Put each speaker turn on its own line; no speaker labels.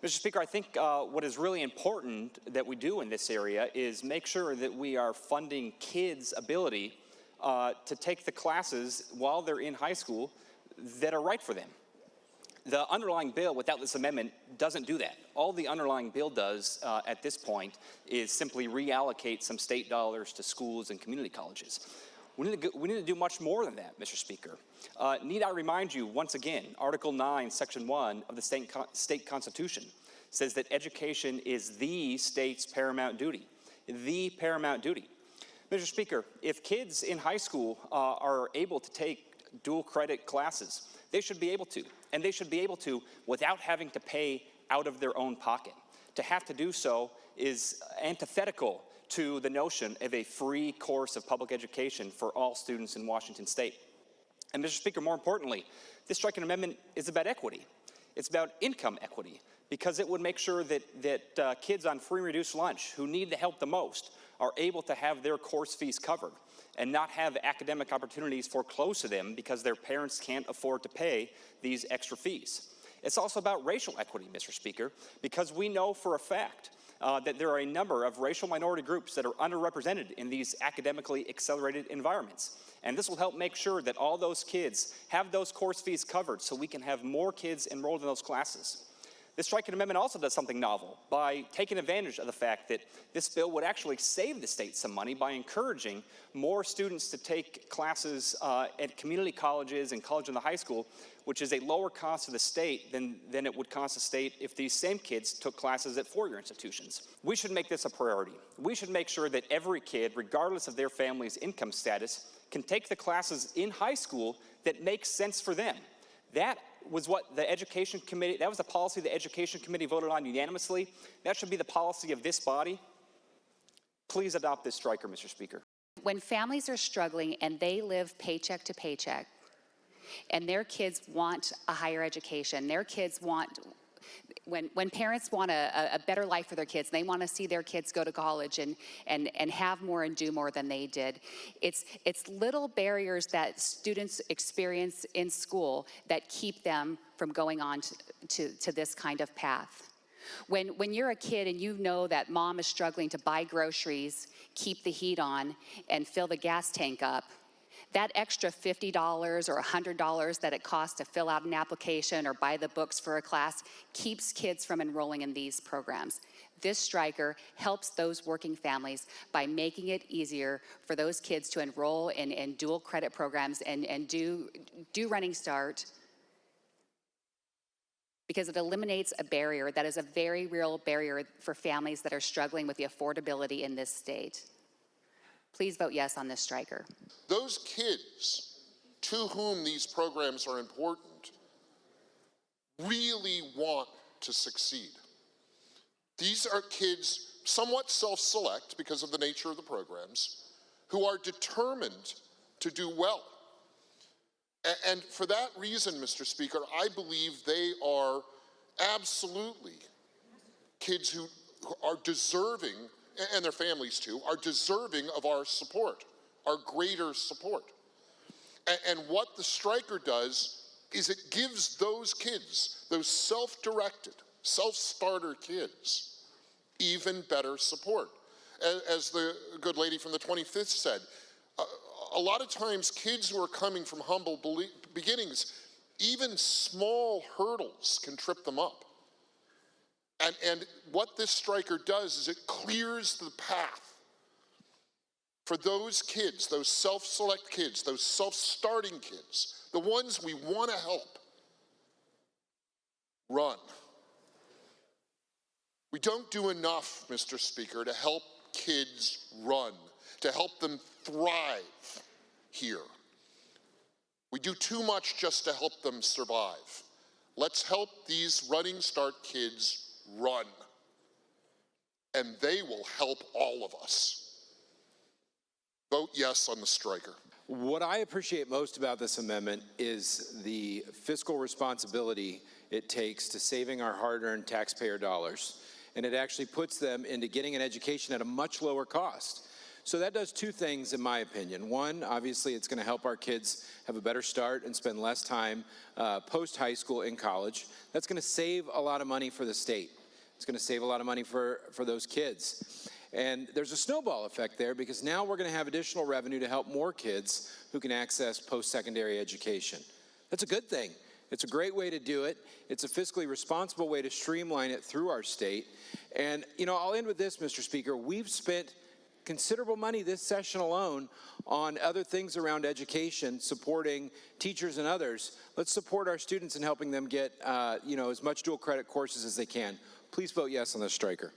Mr. Speaker, I think what is really important that we do in this area is make sure that we are funding kids' ability to take the classes while they're in high school that are right for them. The underlying bill without this amendment doesn't do that. All the underlying bill does at this point is simply reallocate some state dollars to schools and community colleges. We need to do much more than that, Mr. Speaker. Need I remind you once again, Article 9, Section 1 of the state Constitution says that education is the state's paramount duty. The paramount duty. Mr. Speaker, if kids in high school are able to take dual credit classes, they should be able to. And they should be able to without having to pay out of their own pocket. To have to do so is antithetical to the notion of a free course of public education for all students in Washington State. And Mr. Speaker, more importantly, this striking amendment is about equity. It's about income equity, because it would make sure that kids on free and reduced lunch who need the help the most are able to have their course fees covered and not have academic opportunities foreclosed to them because their parents can't afford to pay these extra fees. It's also about racial equity, Mr. Speaker, because we know for a fact that there are a number of racial minority groups that are underrepresented in these academically accelerated environments. And this will help make sure that all those kids have those course fees covered so we can have more kids enrolled in those classes. This striking amendment also does something novel by taking advantage of the fact that this bill would actually save the state some money by encouraging more students to take classes at community colleges and college in the high school, which is a lower cost to the state than it would cost the state if these same kids took classes at four-year institutions. We should make this a priority. We should make sure that every kid, regardless of their family's income status, can take the classes in high school that make sense for them. That was what the Education Committee, that was the policy the Education Committee voted on unanimously. That should be the policy of this body. Please adopt this striker, Mr. Speaker.
When families are struggling and they live paycheck to paycheck, and their kids want a higher education, their kids want, when parents want a better life for their kids, they want to see their kids go to college and have more and do more than they did. It's little barriers that students experience in school that keep them from going on to this kind of path. When you're a kid and you know that mom is struggling to buy groceries, keep the heat on, and fill the gas tank up, that extra $50 or $100 that it costs to fill out an application or buy the books for a class keeps kids from enrolling in these programs. This striker helps those working families by making it easier for those kids to enroll in dual credit programs and do Running Start, because it eliminates a barrier that is a very real barrier for families that are struggling with the affordability in this state. Please vote yes on this striker.
Those kids to whom these programs are important really want to succeed. These are kids somewhat self-select because of the nature of the programs, who are determined to do well. And for that reason, Mr. Speaker, I believe they are absolutely kids who are deserving, and their families too, are deserving of our support, our greater support. And what the striker does is it gives those kids, those self-directed, self-starter kids, even better support. As the good lady from the 25th said, a lot of times kids who are coming from humble beginnings, even small hurdles can trip them up. And what this striker does is it clears the path for those kids, those self-select kids, those self-starting kids, the ones we want to help run. We don't do enough, Mr. Speaker, to help kids run, to help them thrive here. We do too much just to help them survive. Let's help these Running Start kids run, and they will help all of us. Vote yes on the striker.
What I appreciate most about this amendment is the fiscal responsibility it takes to saving our hard-earned taxpayer dollars, and it actually puts them into getting an education at a much lower cost. So that does two things, in my opinion. One, obviously, it's going to help our kids have a better start and spend less time post-high school in college. That's going to save a lot of money for the state. It's going to save a lot of money for those kids. And there's a snowball effect there because now we're going to have additional revenue to help more kids who can access post-secondary education. That's a good thing. It's a great way to do it. It's a fiscally responsible way to streamline it through our state. And, you know, I'll end with this, Mr. Speaker. We've spent considerable money this session alone on other things around education, supporting teachers and others. Let's support our students in helping them get, you know, as much dual credit courses as they can. Please vote yes on this striker.